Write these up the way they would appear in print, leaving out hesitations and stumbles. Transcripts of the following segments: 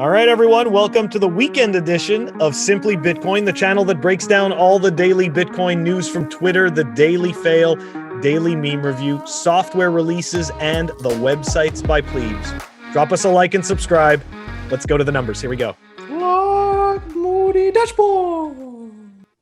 All right, everyone, welcome to the weekend edition of Simply Bitcoin, the channel that breaks down all the daily Bitcoin news from Twitter, the daily fail, daily meme review, software releases, and the websites by Plebs. Drop us a like and subscribe. Let's go to the numbers. Here we go. Moody dashboard.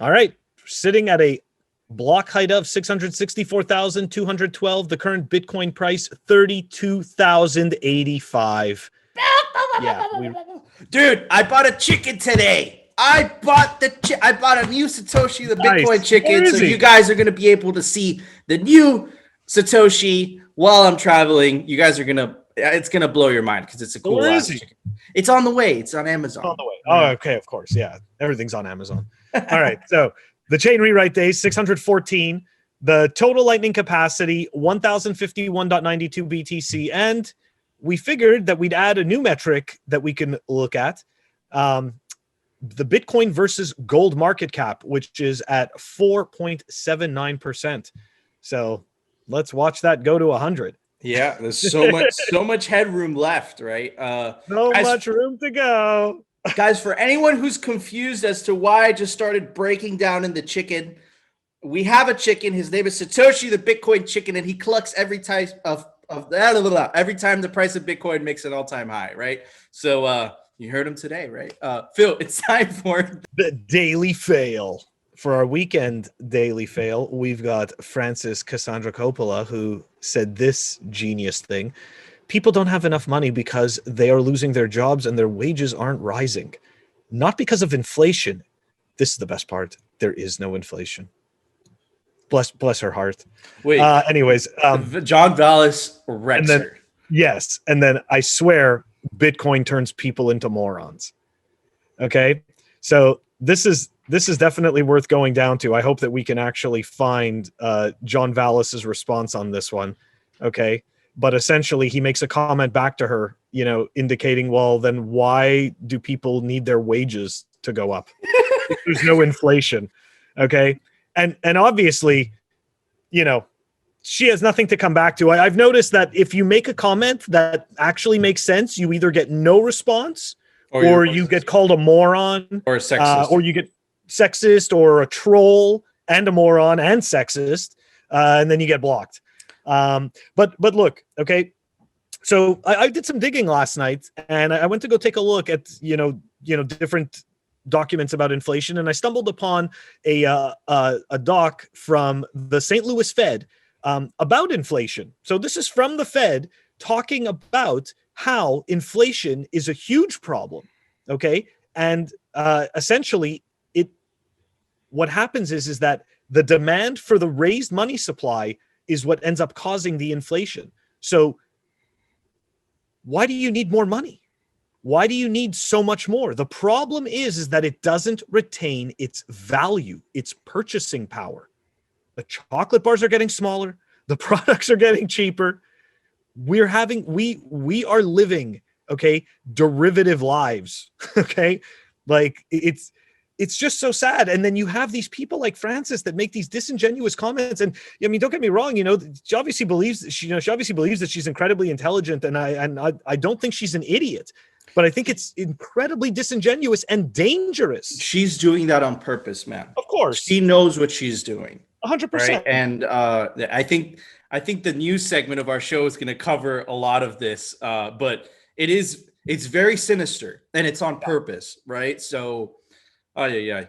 All right, sitting at a block height of 664,212. The current Bitcoin price, 32,085. Yeah, dude, I bought a chicken today. I bought a new Satoshi, the Bitcoin chicken. So you guys are gonna be able to see the new Satoshi while I'm traveling. You guys are it's gonna blow your mind because it's a cool ass chicken. It's on the way. It's on Amazon. On the way. Oh, okay, of course. Yeah, everything's on Amazon. All right. So the chain rewrite days, 614. The total lightning capacity, 1,051.92 BTC, and we figured that we'd add a new metric that we can look at, the Bitcoin versus gold market cap, which is at 4.79%. So let's watch that go to 100. Yeah, there's so much headroom left, right? Much room to go. Guys, for anyone who's confused as to why I just started breaking down in the chicken, we have a chicken. His name is Satoshi, the Bitcoin chicken, and he collects every type of every time the price of Bitcoin makes an all-time high, right? So you heard him today, right? Phil, it's time for the daily fail. For our weekend daily fail, we've got Francis Cassandra Coppola, who said this genius thing. People don't have enough money because they are losing their jobs and their wages aren't rising. Not because of inflation. This is the best part. There is no inflation. Bless her heart. Wait. Anyways, John Vallis wrecks her. Yes, and then I swear Bitcoin turns people into morons. Okay, so this is definitely worth going down to. I hope that we can actually find John Vallis's response on this one. Okay, but essentially he makes a comment back to her, indicating, well, then why do people need their wages to go up? There's no inflation. Okay. And obviously, she has nothing to come back to. I've noticed that if you make a comment that actually makes sense, you either get no response or you get called a moron or a sexist, or you get sexist or a troll and a moron and sexist, and then you get blocked. But look, okay. So I did some digging last night and I went to go take a look at, different documents about inflation, and I stumbled upon a doc from the St. Louis Fed about inflation. So this is from the Fed talking about how inflation is a huge problem. Okay, and essentially, what happens is that the demand for the raised money supply is what ends up causing the inflation. So why do you need more money? Why do you need so much more? The problem is that it doesn't retain its value, its purchasing power. The chocolate bars are getting smaller. The products are getting cheaper. We are living, okay, derivative lives, okay? Like it's just so sad. And then you have these people like Francis that make these disingenuous comments. And I mean, don't get me wrong, she obviously believes that she's incredibly intelligent, and I don't think she's an idiot. But I think it's incredibly disingenuous and dangerous. She's doing that on purpose, man. Of course. She knows what she's doing. 100%. Right? And I think the news segment of our show is going to cover a lot of this. But it's very sinister and it's on purpose, right? So, yeah.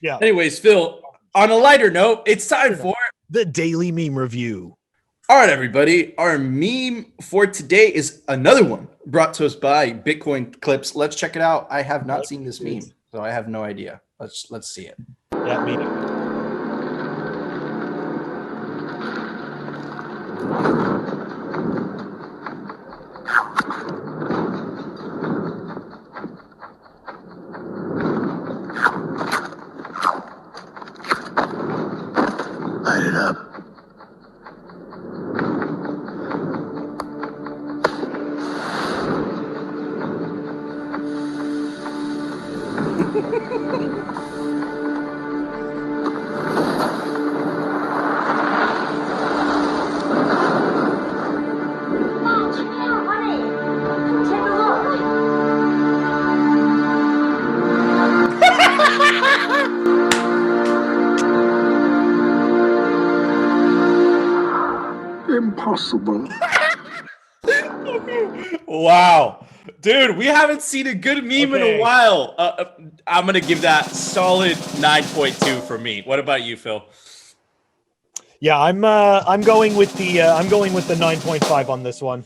Anyways, Phil, on a lighter note, it's time for the daily meme review. All right, everybody. Our meme for today is another one brought to us by Bitcoin Clips. Let's check it out. I have not seen this meme, so I have no idea. Let's see it. Yeah, me too. Light it up. impossible. Wow. Dude, we haven't seen a good meme in a Okay. while. I'm going to give that solid 9.2 for me. What about you, Phil? Yeah, I'm going with the 9.5 on this one.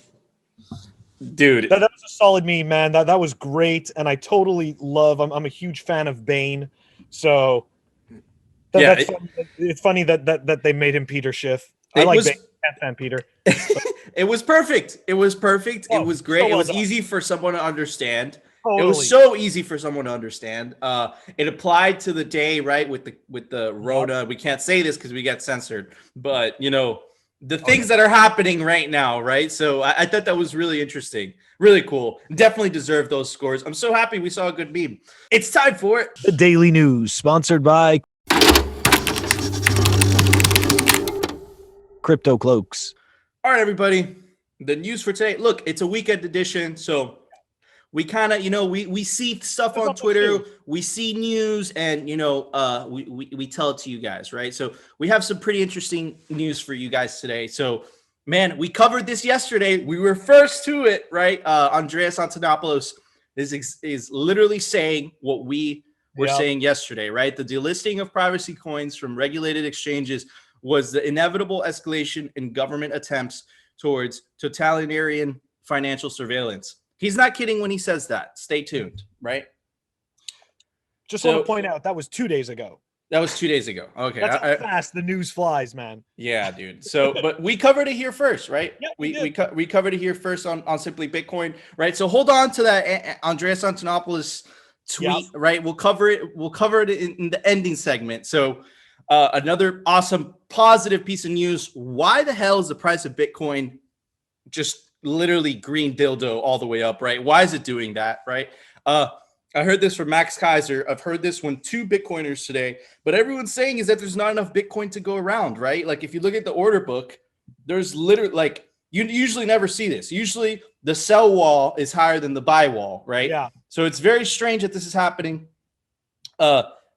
Dude. That was a solid meme, man. That was great, and I totally love. I'm a huge fan of Bane, so that's funny. It's funny that they made him Peter Schiff. I like Bane. Can't stand Peter. It was perfect. It was perfect. It Oh, was great. so It well was done. easy for someone to understand. Totally. It was so easy for someone to understand. It applied to the day, right? With the Rona. We can't say this because we get censored, but you know the things that are happening right now, right? So I thought that was really interesting, really cool. Definitely deserved those scores. I'm so happy we saw a good meme. It's time for it. The Daily News, sponsored by Crypto Cloaks. All right, everybody. The news for today. Look, it's a weekend edition, so we kind of, we see stuff on Twitter, we see news, and we tell it to you guys, right? So we have some pretty interesting news for you guys today. So, man, we covered this yesterday. We were first to it, right? Andreas Antonopoulos is literally saying what we were saying yesterday, right? The delisting of privacy coins from regulated exchanges was the inevitable escalation in government attempts towards totalitarian financial surveillance. He's not kidding when he says that. Stay tuned, right? Just want to point out that was 2 days ago. That was 2 days ago. Okay. That's how fast the news flies, man. Yeah, dude. So, but we covered it here first, right? Yeah, we covered it here first on Simply Bitcoin, right? So hold on to that Andreas Antonopoulos tweet, right? We'll cover it. We'll cover it in the ending segment. So another awesome positive piece of news. Why the hell is the price of Bitcoin just literally green dildo all the way up, right? Why is it doing that, right? I heard this from Max Kaiser. I've heard this from 2 Bitcoiners today, but everyone's saying is that there's not enough Bitcoin to go around, right? Like if you look at the order book, there's literally like you usually never see this. Usually the sell wall is higher than the buy wall, right? Yeah. So it's very strange that this is happening.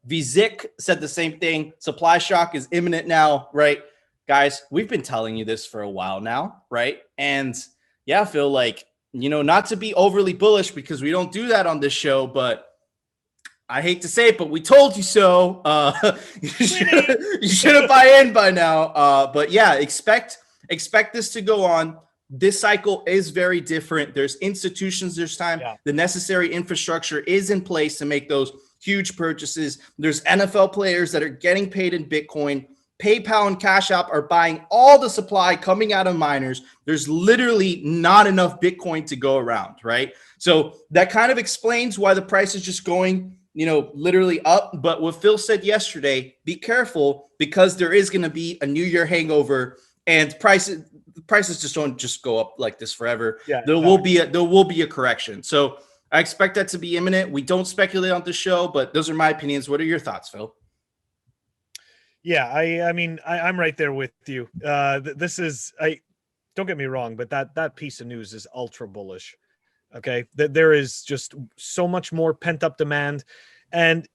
Vizik said the same thing. Supply shock is imminent now, right? Guys, we've been telling you this for a while now, right? And yeah, Phil, like, not to be overly bullish because we don't do that on this show, but I hate to say it, but we told you so. You should buy in by now. But yeah, expect this to go on. This cycle is very different. There's institutions, there's time. Yeah. The necessary infrastructure is in place to make those huge purchases. There's NFL players that are getting paid in Bitcoin. PayPal and Cash App are buying all the supply coming out of miners. There's literally not enough Bitcoin to go around, right? So that kind of explains why the price is just going, literally up. But what Phil said yesterday, be careful because there is going to be a New Year hangover and prices just don't just go up like this forever. Yeah, there will be a correction. So I expect that to be imminent. We don't speculate on the show, but those are my opinions. What are your thoughts, Phil? Yeah, I mean, I'm right there with you. This is, don't get me wrong, but that piece of news is ultra bullish. Okay, there is just so much more pent up demand, and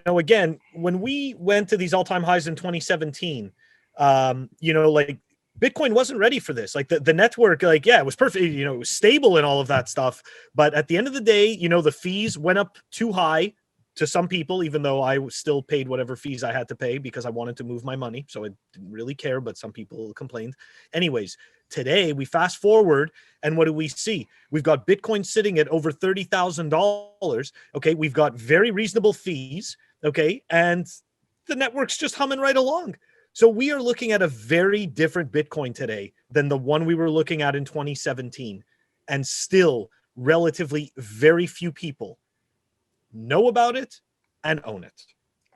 again, when we went to these all time highs in 2017, like Bitcoin wasn't ready for this. Like the network, it was perfect. It was stable and all of that stuff, but at the end of the day, the fees went up too high. To some people, even though I still paid whatever fees I had to pay because I wanted to move my money. So I didn't really care, but some people complained. Anyways, today we fast forward and what do we see? We've got Bitcoin sitting at over $30,000. Okay. We've got very reasonable fees. Okay. And the network's just humming right along. So we are looking at a very different Bitcoin today than the one we were looking at in 2017. And still relatively very few people know about it and own it.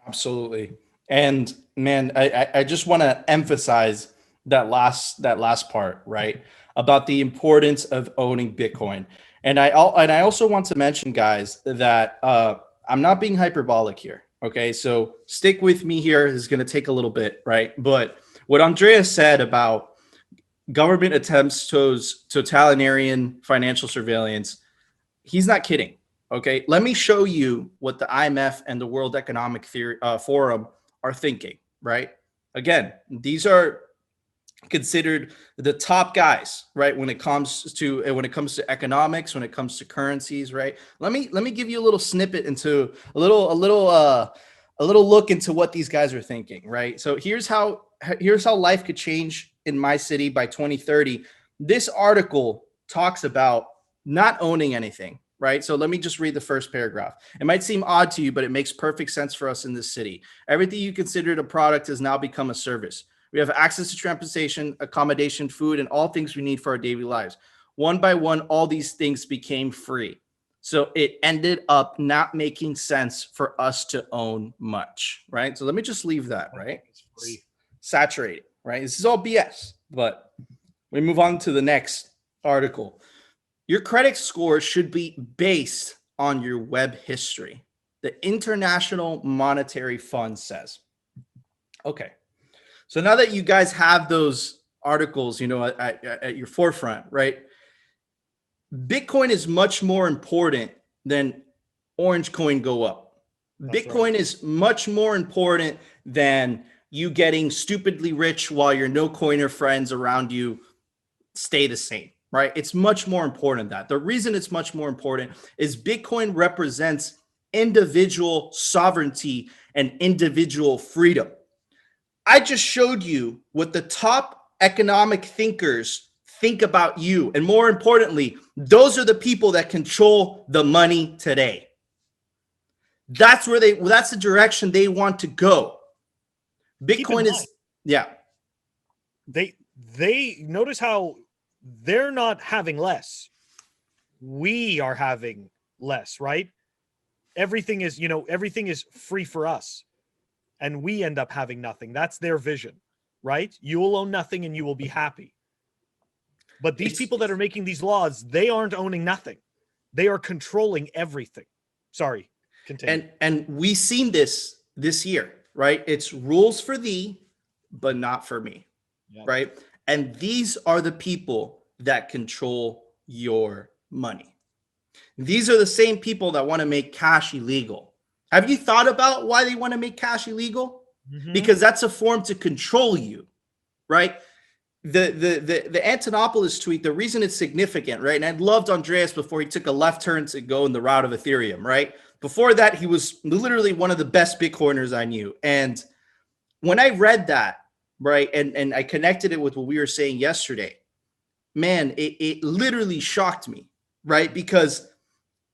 Absolutely. And man, I just want to emphasize that last part, right? About the importance of owning Bitcoin. And I also want to mention, guys, that I'm not being hyperbolic here. Okay. So stick with me here. This is going to take a little bit, right? But what Andreas said about government attempts towards totalitarian financial surveillance, he's not kidding. Okay, let me show you what the IMF and the World Economic Forum are thinking, right? Again, these are considered the top guys, right? When it comes to economics, when it comes to currencies, right? Let me give you a little snippet into a little look into what these guys are thinking, right? So here's how life could change in my city by 2030. This article talks about not owning anything, right? So let me just read the first paragraph. It might seem odd to you, but it makes perfect sense for us in this city. Everything you considered a product has now become a service. We have access to transportation, accommodation, food, and all things we need for our daily lives. One by one, all these things became free. So it ended up not making sense for us to own much, right? So let me just leave that, right? It's free. Saturated, right? This is all BS, but we move on to the next article. Your credit score should be based on your web history. The International Monetary Fund says. Okay. So now that you guys have those articles, at your forefront, right? Bitcoin is much more important than orange coin go up. That's Bitcoin right. is much more important than you getting stupidly rich while your no coiner friends around you stay the same, right? It's much more important than that. The reason it's much more important is Bitcoin represents individual sovereignty and individual freedom. I just showed you what the top economic thinkers think about you. And more importantly, those are the people that control the money today. That's the direction they want to go. Bitcoin is, yeah. They notice how they're not having less. We are having less, right? Everything is free for us. And we end up having nothing. That's their vision, right? You will own nothing and you will be happy. But these people that are making these laws, they aren't owning nothing. They are controlling everything. Sorry, continue. And we've seen this year, right? It's rules for thee, but not for me, right? And these are the people that control your money. These are the same people that want to make cash illegal. Have you thought about why they want to make cash illegal? Mm-hmm. Because that's a form to control you, right? The Antonopoulos tweet, the reason it's significant, right? And I loved Andreas before he took a left turn to go in the route of Ethereum, right? Before that, he was literally one of the best Bitcoiners I knew. And when I read that, right, and I connected it with what we were saying yesterday, man, it literally shocked me, right? Because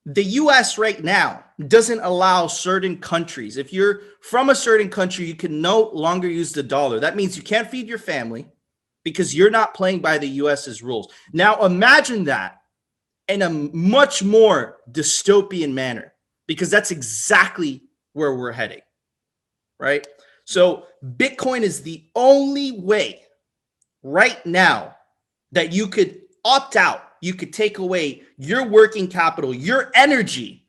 the US right now doesn't allow certain countries. If you're from a certain country, you can no longer use the dollar. That means you can't feed your family because you're not playing by the US's rules. Now imagine that in a much more dystopian manner, because that's exactly where we're heading, right? So Bitcoin is the only way right now that you could opt out. You could take away your working capital, your energy,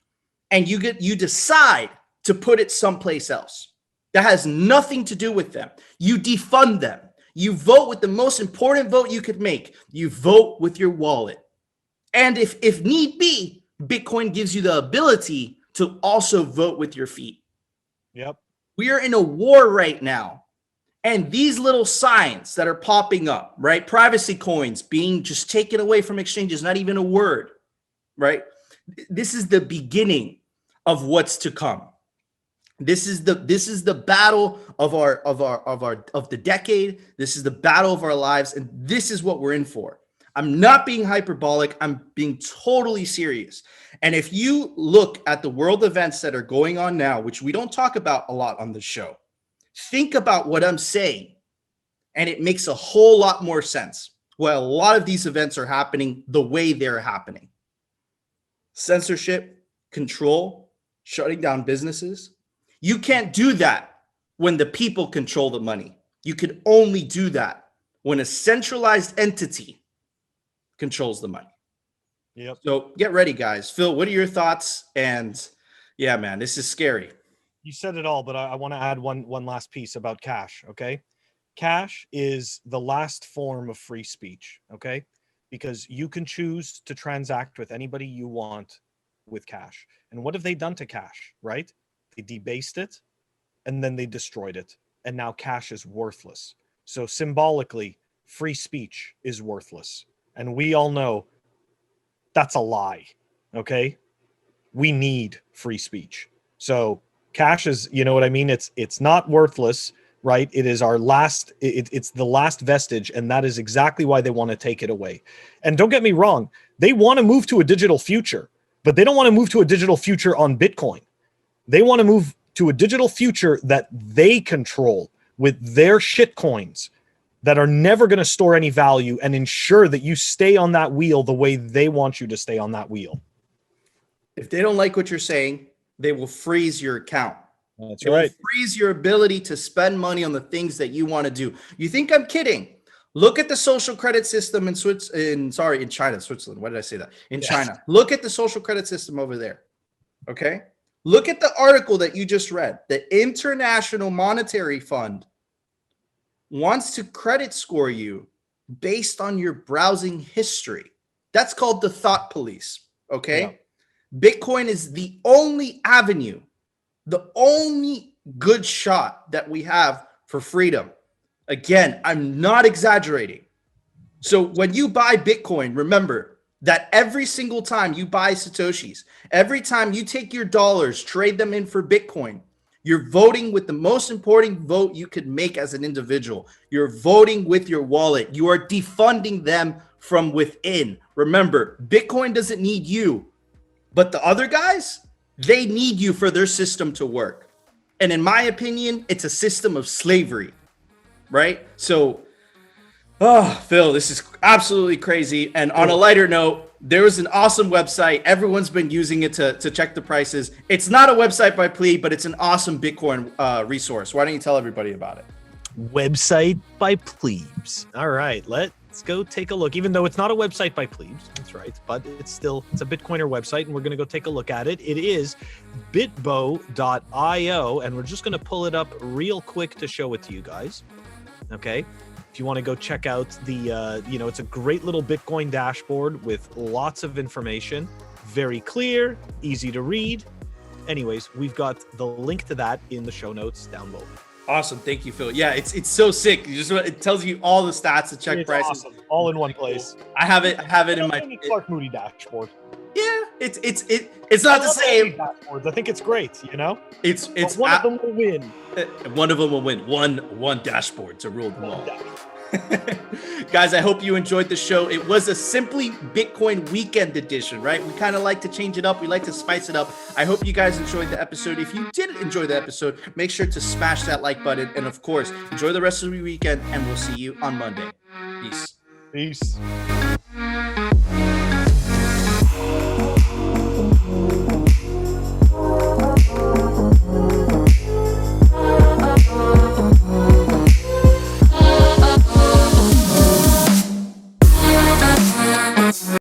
and you decide to put it someplace else. That has nothing to do with them. You defund them. You vote with the most important vote you could make. You vote with your wallet. And if need be, Bitcoin gives you the ability to also vote with your feet. Yep. We are in a war right now. And these little signs that are popping up, right? Privacy coins being just taken away from exchanges, not even a word, right? This is the beginning of what's to come. This is the battle of the decade. This is the battle of our lives, and this is what we're in for. I'm not being hyperbolic. I'm being totally serious. And if you look at the world events that are going on now, which we don't talk about a lot on the show, think about what I'm saying, and it makes a whole lot more sense. Well, a lot of these events are happening the way they're happening. Censorship, control, shutting down businesses. You can't do that when the people control the money. You can only do that when a centralized entity controls the money. Yep. So get ready, guys. Phil, what are your thoughts? And yeah, man, this is scary. You said it all, but I want to add one last piece about cash, okay? Cash is the last form of free speech, okay? Because you can choose to transact with anybody you want with cash. And what have they done to cash, right? They debased it, and then they destroyed it. And now cash is worthless. So symbolically, free speech is worthless. And we all know that's a lie. Okay? We need free speech. So cash is, you know what I mean? It's not worthless, right? It is our last, it's the last vestige, and that is exactly why they want to take it away. And don't get me wrong, they want to move to a digital future, but they don't want to move to a digital future on Bitcoin. They want to move to a digital future that they control with their shit coins that are never going to store any value and ensure that you stay on that wheel the way they want you to stay on that wheel. If they don't like what you're saying, they will freeze your account. That's It right. will freeze your ability to spend money on the things that you want to do. You think I'm kidding? Look at the social credit system in China, Switzerland. Why did I say that? In China. Look at the social credit system over there. Okay? Look at the article that you just read. The International Monetary Fund wants to credit score you based on your browsing history. That's called the thought police. Okay? Yeah. Bitcoin is the only avenue, the only good shot that we have for freedom. Again, I'm not exaggerating. So when you buy Bitcoin, remember that every single time you buy Satoshis, every time you take your dollars, trade them in for Bitcoin, you're voting with the most important vote you could make as an individual. You're voting with your wallet. You are defunding them from within. Remember, Bitcoin doesn't need you. But the other guys, they need you for their system to work. And in my opinion, it's a system of slavery, right? So, Phil, this is absolutely crazy. And on a lighter note, there was an awesome website. Everyone's been using it to check the prices. It's not a website by Plebs, but it's an awesome Bitcoin resource. Why don't you tell everybody about it? Website by Plebs. All right, let's go take a look. Even though it's not a website by Plebs, that's right, but it's a Bitcoiner website, and we're going to go take a look at it. It is bitbo.io, and we're just going to pull it up real quick to show it to you guys. Okay, if you want to go check out the, it's a great little Bitcoin dashboard with lots of information, very clear, easy to read. Anyways, we've got the link to that in the show notes down below. Awesome, thank you, Phil. Yeah, it's so sick. It tells you all the stats to check prices. Awesome. All in one place. I have it in my Clark Moody dashboard. Yeah, it's not the same. Dashboards. I think it's great. It's but one of them will win. One of them will win. One dashboard to rule them all. Guys, I hope you enjoyed the show. It was a Simply Bitcoin weekend edition, right? We kind of like to change it up. We like to spice it up. I hope you guys enjoyed the episode. If you did enjoy the episode, make sure to smash that like button. And of course, enjoy the rest of the weekend, and we'll see you on Monday. Peace. Peace.